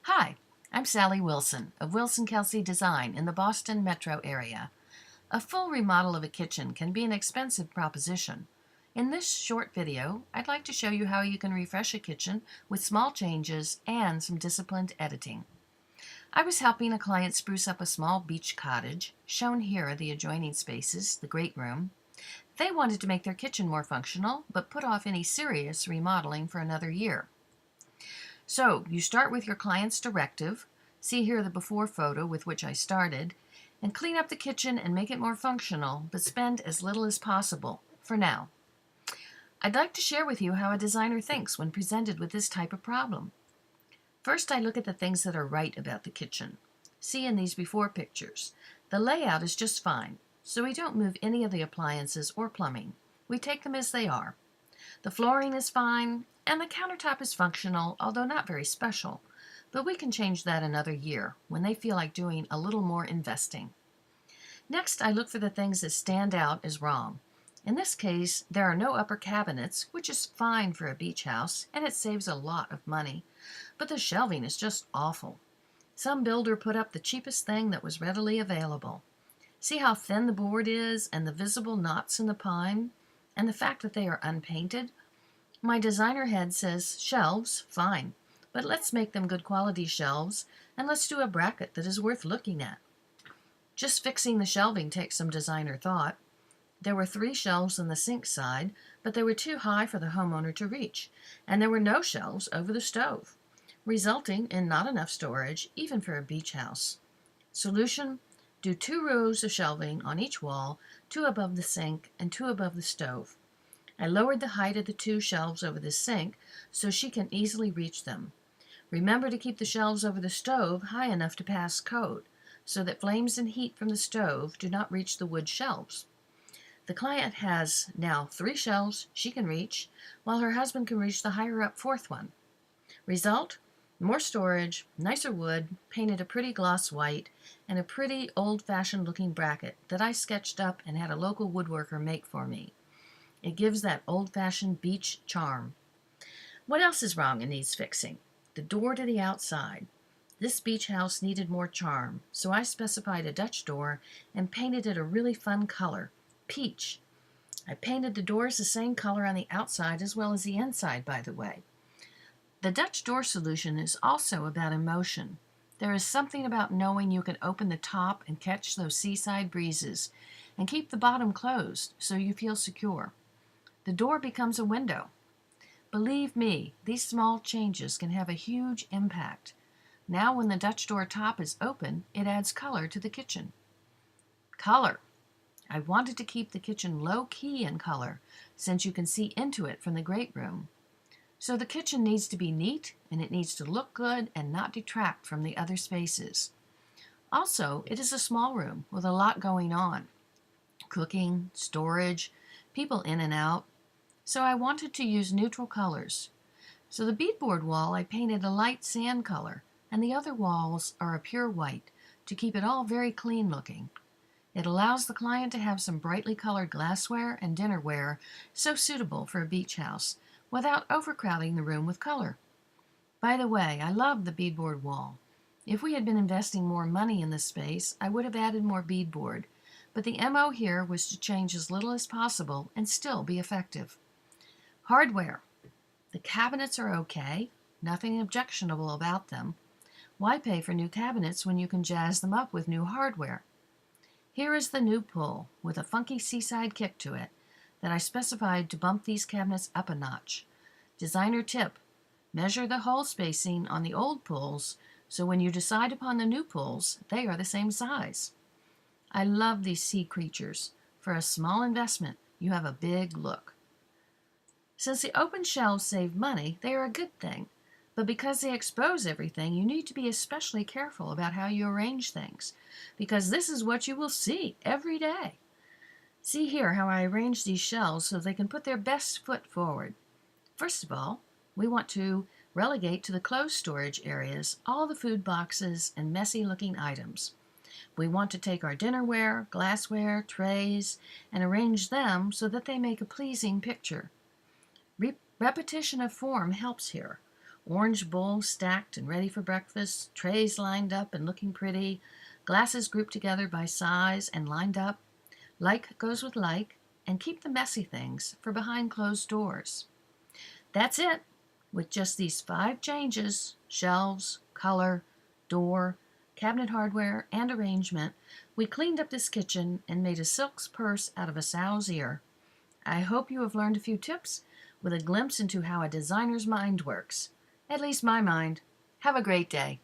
Hi, I'm Sally Wilson of Wilson Kelsey Design in the Boston metro area. A full remodel of a kitchen can be an expensive proposition. In this short video, I'd like to show you how you can refresh a kitchen with small changes and some disciplined editing. I was helping a client spruce up a small beach cottage. Shown here are the adjoining spaces, the great room. They wanted to make their kitchen more functional, but put off any serious remodeling for another year. So you start with your client's directive, see here the before photo with which I started, and clean up the kitchen and make it more functional, but spend as little as possible, for now. I'd like to share with you how a designer thinks when presented with this type of problem. First, I look at the things that are right about the kitchen. See in these before pictures. The layout is just fine, so we don't move any of the appliances or plumbing. We take them as they are. The flooring is fine, and the countertop is functional, although not very special, but we can change that another year when they feel like doing a little more investing. Next, I look for the things that stand out as wrong. In this case, there are no upper cabinets, which is fine for a beach house, and it saves a lot of money, but the shelving is just awful. Some builder put up the cheapest thing that was readily available. See how thin the board is and the visible knots in the pine, and the fact that they are unpainted? My designer head says, shelves, fine, but let's make them good quality shelves, and let's do a bracket that is worth looking at. Just fixing the shelving takes some designer thought. There were 3 shelves on the sink side, but they were too high for the homeowner to reach, and there were no shelves over the stove, resulting in not enough storage even for a beach house. Solution: do 2 rows of shelving on each wall, 2 above the sink and 2 above the stove. I lowered the height of the 2 shelves over the sink so she can easily reach them. Remember to keep the shelves over the stove high enough to pass code, so that flames and heat from the stove do not reach the wood shelves. The client has now 3 shelves she can reach, while her husband can reach the higher up 4th one. Result: more storage, nicer wood, painted a pretty gloss white, and a pretty old-fashioned looking bracket that I sketched up and had a local woodworker make for me. It gives that old-fashioned beach charm. What else is wrong and needs fixing? The door to the outside. This beach house needed more charm, so I specified a Dutch door and painted it a really fun color, peach. I painted the doors the same color on the outside as well as the inside, by the way. The Dutch door solution is also about emotion. There is something about knowing you can open the top and catch those seaside breezes, and keep the bottom closed so you feel secure. The door becomes a window. Believe me, these small changes can have a huge impact. Now when the Dutch door top is open, it adds color to the kitchen. Color. I wanted to keep the kitchen low-key in color, since you can see into it from the great room. So the kitchen needs to be neat, and it needs to look good and not detract from the other spaces. Also, it is a small room with a lot going on. Cooking, storage, people in and out. So I wanted to use neutral colors. So the beadboard wall I painted a light sand color, and the other walls are a pure white to keep it all very clean looking. It allows the client to have some brightly colored glassware and dinnerware so suitable for a beach house without overcrowding the room with color. By the way, I love the beadboard wall. If we had been investing more money in this space, I would have added more beadboard, but the MO here was to change as little as possible and still be effective. Hardware. The cabinets are okay, nothing objectionable about them. Why pay for new cabinets when you can jazz them up with new hardware? Here is the new pull with a funky seaside kick to it that I specified to bump these cabinets up a notch. Designer tip: measure the hole spacing on the old pulls so when you decide upon the new pulls, they are the same size. I love these sea creatures. For a small investment, you have a big look. Since the open shelves save money, they are a good thing. But because they expose everything, you need to be especially careful about how you arrange things, because this is what you will see every day. See here how I arrange these shelves so they can put their best foot forward. First of all, we want to relegate to the closed storage areas all the food boxes and messy-looking items. We want to take our dinnerware, glassware, trays, and arrange them so that they make a pleasing picture. Repetition of form helps here. Orange bowls stacked and ready for breakfast, trays lined up and looking pretty, glasses grouped together by size and lined up. Like goes with like, and keep the messy things for behind closed doors. That's it. With just these 5 changes, shelves, color, door, cabinet hardware, and arrangement, we cleaned up this kitchen and made a silk's purse out of a sow's ear. I hope you have learned a few tips with a glimpse into how a designer's mind works. At least my mind. Have a great day.